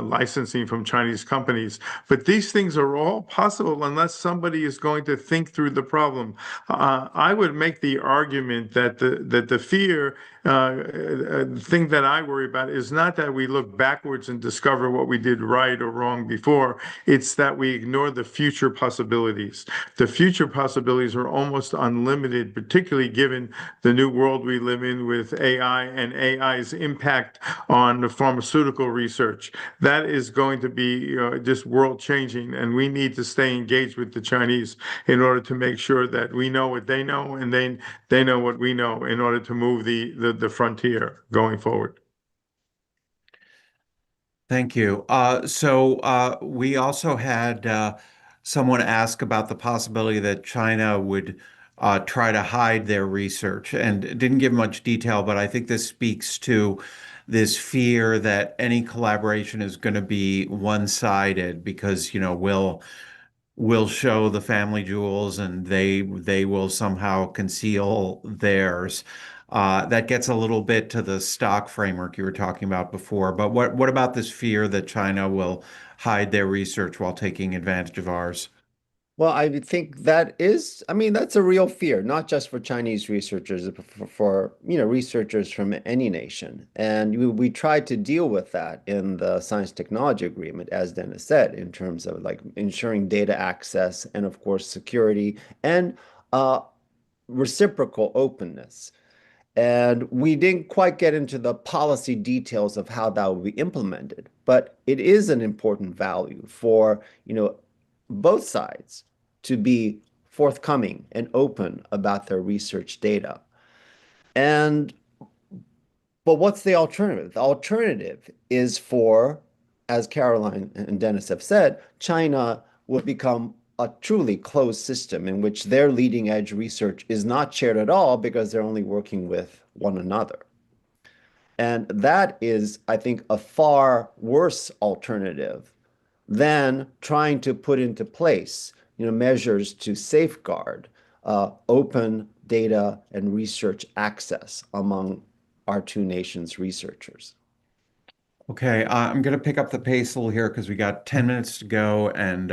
Speaker 3: licensing from Chinese companies. But these things are all possible unless somebody is going to think through the problem. I would make the argument that the fear thing that I worry about is not that we look backwards and discover what we did right or wrong before. It's that we ignore the future possibilities. The future possibilities are almost unlimited, particularly given the new world we live in with AI and AI's impact on the pharmaceutical research. That is going to be just world changing, and we need to stay engaged with the Chinese in order to make sure that we know what they know and they know what we know in order to move the frontier going forward.
Speaker 1: Thank you. We also had someone ask about the possibility that China would try to hide their research and didn't give much detail, but I think this speaks to this fear that any collaboration is going to be one-sided because, we'll show the family jewels and they will somehow conceal theirs. That gets a little bit to the stock framework you were talking about before. But what about this fear that China will hide their research while taking advantage of ours?
Speaker 4: Well, I think that's a real fear, not just for Chinese researchers, but for researchers from any nation. And we tried to deal with that in the Science Technology Agreement, as Denis said, in terms of like ensuring data access and, of course, security and reciprocal openness. And we didn't quite get into the policy details of how that will be implemented, but it is an important value for, both sides to be forthcoming and open about their research data. But what's the alternative? The alternative is for, as Caroline and Denis have said, China will become a truly closed system in which their leading edge research is not shared at all because they're only working with one another. And that is, I think, a far worse alternative than trying to put into place, measures to safeguard open data and research access among our two nations' researchers.
Speaker 1: Okay, I'm going to pick up the pace a little here because we got 10 minutes to go and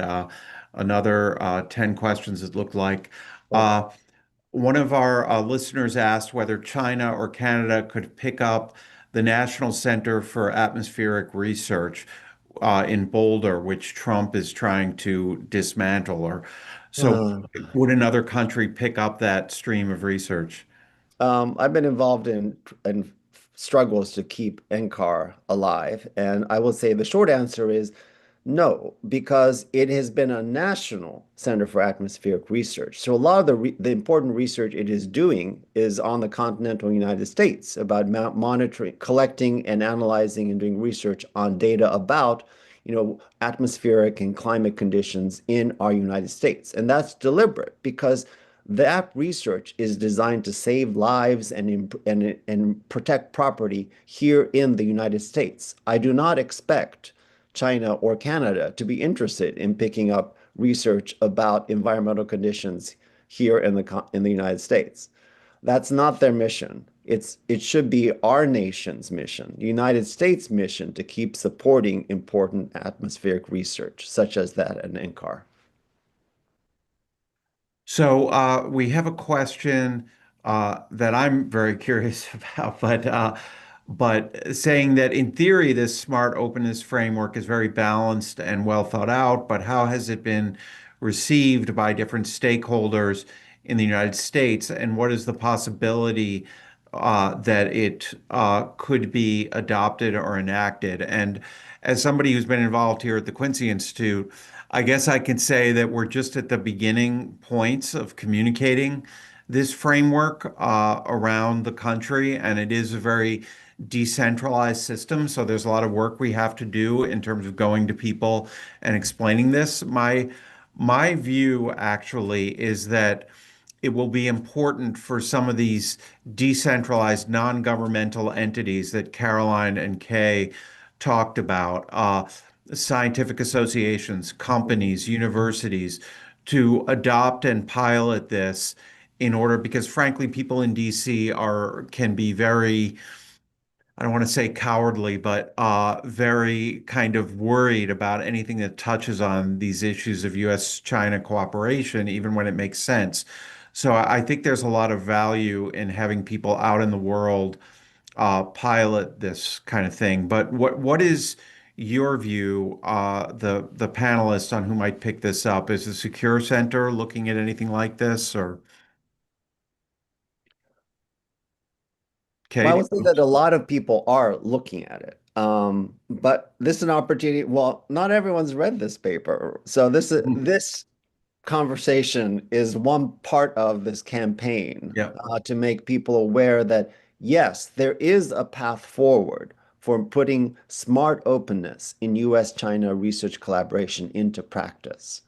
Speaker 1: another 10 questions, it looked like.
Speaker 4: Okay.
Speaker 1: One of our listeners asked whether China or Canada could pick up the National Center for Atmospheric Research in Boulder, which Trump is trying to dismantle. So
Speaker 4: Uh,
Speaker 1: would another country pick up that stream of research?
Speaker 4: I've been involved in struggles to keep NCAR alive, and I will say the short answer is no, because it has been a national center for atmospheric research. So a lot of the important research it is doing is on the continental United States about monitoring, collecting, and analyzing and doing research on data about, atmospheric and climate conditions in our United States. And that's deliberate because that research is designed to save lives and protect property here in the United States. I do not expect China or Canada to be interested in picking up research about environmental conditions here in the United States. That's not their mission. It should be our nation's mission, the United States' mission, to keep supporting important atmospheric research, such as that at NCAR.
Speaker 1: So we have a question that I'm very curious about, but saying that in theory, this smart openness framework is very balanced and well thought out, but how has it been received by different stakeholders in the United States, and what is the possibility that it could be adopted or enacted? And as somebody who's been involved here at the Quincy Institute, I guess I can say that we're just at the beginning points of communicating this framework around the country, and it is a very decentralized system. So there's a lot of work we have to do in terms of going to people and explaining this. My view actually is that it will be important for some of these decentralized non-governmental entities that Caroline and Kay talked about, scientific associations, companies, universities, to adopt and pilot this in order, because frankly, people in DC can be very, I don't want to say cowardly, but very kind of worried about anything that touches on these issues of U.S. China cooperation, even when it makes sense. So I think there's a lot of value in having people out in the world pilot this kind of thing. But what is your view, the panelists on who might pick this up? Is the Secure Center looking at anything like this, or
Speaker 4: Well, I
Speaker 1: Katie?
Speaker 4: would say that a lot of people are looking at it. But this is an opportunity. Well, not everyone's read this paper. So this conversation is one part of this campaign
Speaker 1: Yeah.
Speaker 4: to make people aware that, yes, there is a path forward for putting smart openness in U.S. China research collaboration into practice.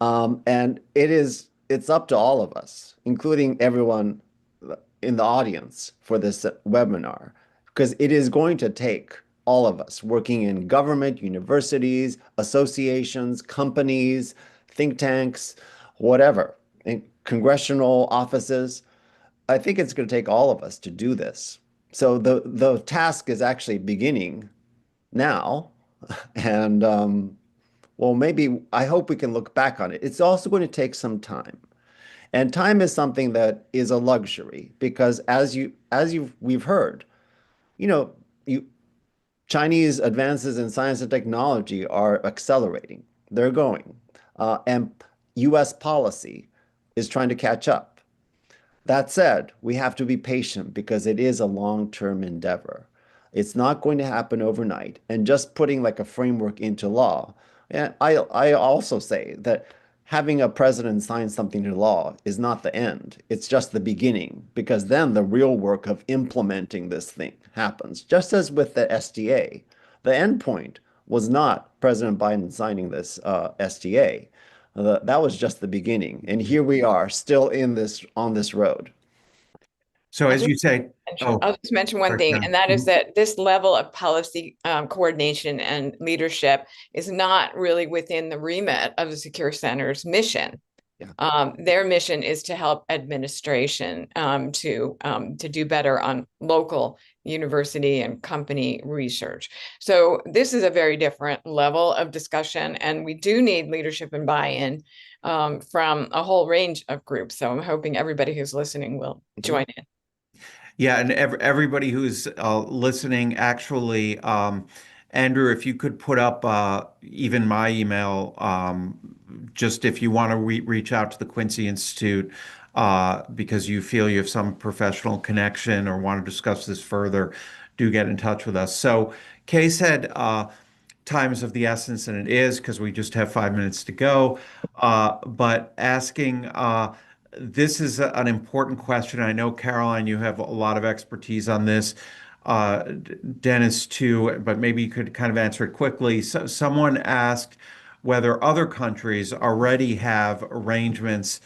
Speaker 4: And it's up to all of us, including everyone in the audience for this webinar, because it is going to take all of us working in government, universities, associations, companies, think tanks, whatever, in congressional offices. I think it's going to take all of us to do this. So the task is actually beginning now, and well, maybe I hope we can look back on it. It's also going to take some time. And time is something that is a luxury because we've heard, you know, you Chinese advances in science and technology are accelerating. They're going. And US policy is trying to catch up. That said, we have to be patient because it is a long-term endeavor. It's not going to happen overnight. And just putting like a framework into law. And I also say that having a president sign something into law is not the end. It's just the beginning, because then the real work of implementing this thing happens. Just as with the SDA, the end point was not President Biden signing this SDA. That was just the beginning. And here we are still on this road.
Speaker 1: So as you say,
Speaker 2: I'll just mention one
Speaker 1: sorry,
Speaker 2: thing,
Speaker 1: Karen.
Speaker 2: and that is that this level of policy coordination and leadership is not really within the remit of the Secure Center's mission.
Speaker 4: Yeah.
Speaker 2: Their mission is to help administration to do better on local university and company research. So this is a very different level of discussion, and we do need leadership and buy-in from a whole range of groups. So I'm hoping everybody who's listening will join in.
Speaker 1: Yeah, and everybody who's listening, actually, Andrew, if you could put up even my email, just if you want to reach out to the Quincy Institute because you feel you have some professional connection or want to discuss this further, do get in touch with us. So Kay said time is of the essence, and it is because we just have 5 minutes to go. But asking, this is an important question. I know, Caroline, you have a lot of expertise on this. Denis too, but maybe you could kind of answer it quickly. So, someone asked whether other countries already have arrangements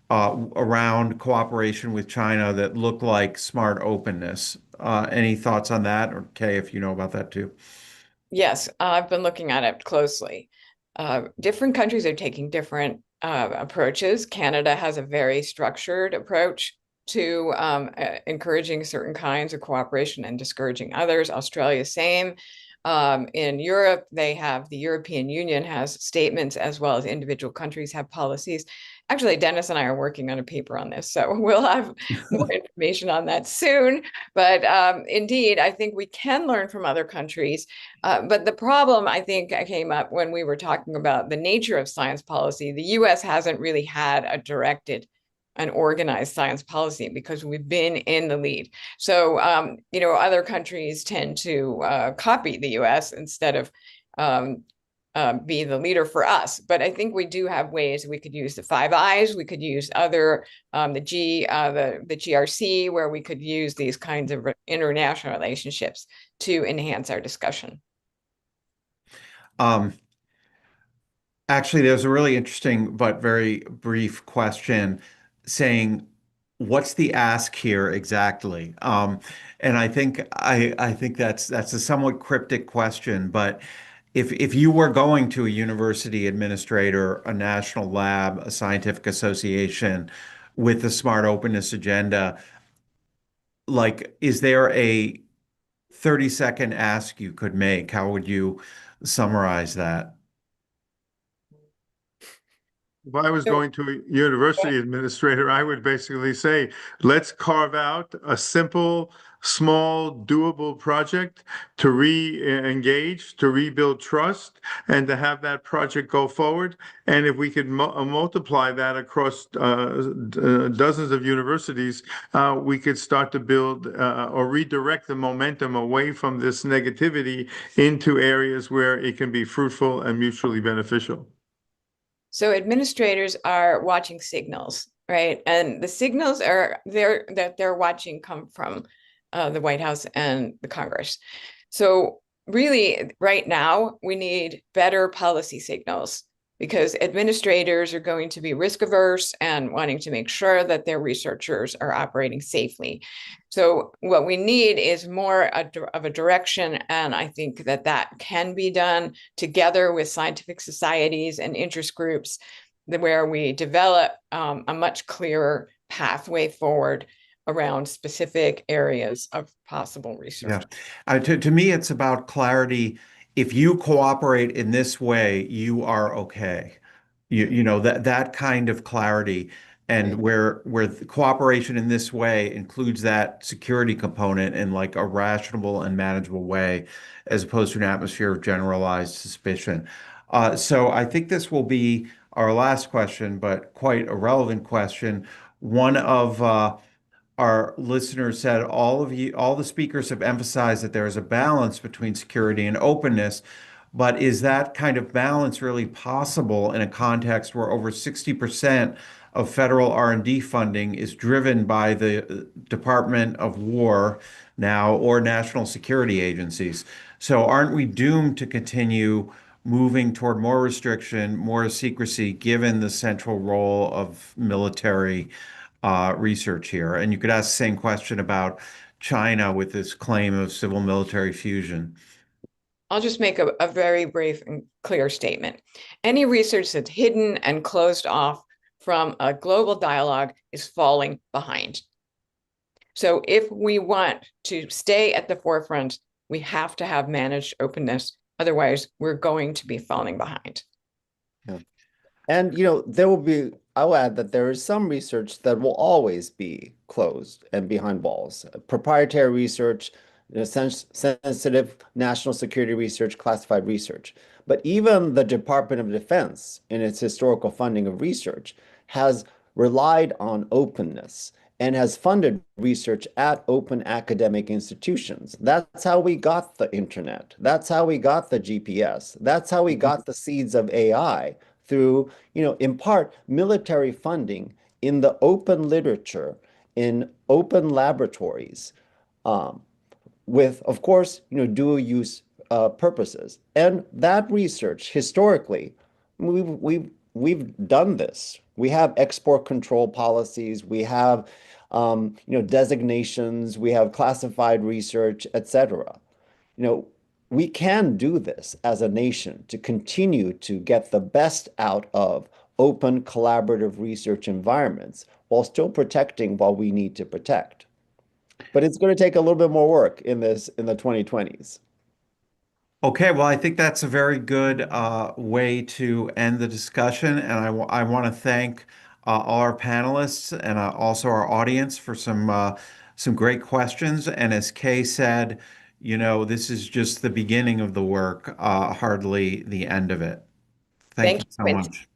Speaker 1: around cooperation with China that look like smart openness. Any thoughts on that? Or Kay, if you know about that too.
Speaker 2: Yes, I've been looking at it closely. Different countries are taking different approaches. Canada has a very structured approach to encouraging certain kinds of cooperation and discouraging others. Australia, same. In Europe, the European Union has statements as well as individual countries have policies. Actually, Denis and I are working on a paper on this, so we'll have more information on that soon. But indeed, I think we can learn from other countries. But the problem, I think, came up when we were talking about the nature of science policy. The U.S. hasn't really had a directed an organized science policy because we've been in the lead. So, other countries tend to copy the U.S. instead of be the leader for us. But I think we do have ways. We could use the Five Eyes. We could use the GRC, where we could use these kinds of international relationships to enhance our discussion.
Speaker 1: Actually, there's a really interesting but very brief question saying, "What's the ask here exactly?" And I think that's a somewhat cryptic question. But if you were going to a university administrator, a national lab, a scientific association with a smart openness agenda, like, is there a 30-second ask you could make? How would you summarize that?
Speaker 3: If I was going to a university administrator, I would basically say, let's carve out a simple, small, doable project to re-engage, to rebuild trust, and to have that project go forward. And if we could multiply that across dozens of universities, we could start to build or redirect the momentum away from this negativity into areas where it can be fruitful and mutually beneficial.
Speaker 2: So administrators are watching signals, right? And the signals that they're watching come from the White House and the Congress. So really, right now, we need better policy signals because administrators are going to be risk averse and wanting to make sure that their researchers are operating safely. So what we need is more of a direction, and I think that can be done together with scientific societies and interest groups, where we develop a much clearer pathway forward around specific areas of possible research.
Speaker 1: Yeah. To me, it's about clarity. If you cooperate in this way, you are okay. You know that kind of clarity, and where the cooperation in this way includes that security component in like a rational and manageable way, as opposed to an atmosphere of generalized suspicion. So I think this will be our last question, but quite a relevant question. One of our listeners said all the speakers have emphasized that there is a balance between security and openness, but is that kind of balance really possible in a context where over 60% of federal R&D funding is driven by the Department of War now or national security agencies? So aren't we doomed to continue moving toward more restriction, more secrecy, given the central role of military research here. And you could ask the same question about China with this claim of civil military fusion.
Speaker 2: I'll just make a very brief and clear statement. Any research that's hidden and closed off from a global dialogue is falling behind. So if we want to stay at the forefront, we have to have managed openness. Otherwise, we're going to be falling behind.
Speaker 4: Yeah. And, there will be, I'll add that there is some research that will always be closed and behind walls. Proprietary research, sensitive national security research, classified research. But even the Department of Defense, in its historical funding of research, has relied on openness and has funded research at open academic institutions. That's how we got the internet. That's how we got the GPS. That's how we got the seeds of AI through, in part, military funding in the open literature, in open laboratories, with, of course, dual use purposes. And that research, historically, we've done this. We have export control policies. We have, designations. We have classified research, etc. We can do this as a nation to continue to get the best out of open collaborative research environments while still protecting what we need to protect. But it's going to take a little bit more work in the 2020s.
Speaker 1: Okay, well, I think that's a very good way to end the discussion. And I want to thank all our panelists and also our audience for some great questions. And as Kay said, this is just the beginning of the work, hardly the end of it. Thank
Speaker 2: Thank
Speaker 1: you
Speaker 2: you,
Speaker 1: so
Speaker 2: Quincy.
Speaker 1: much.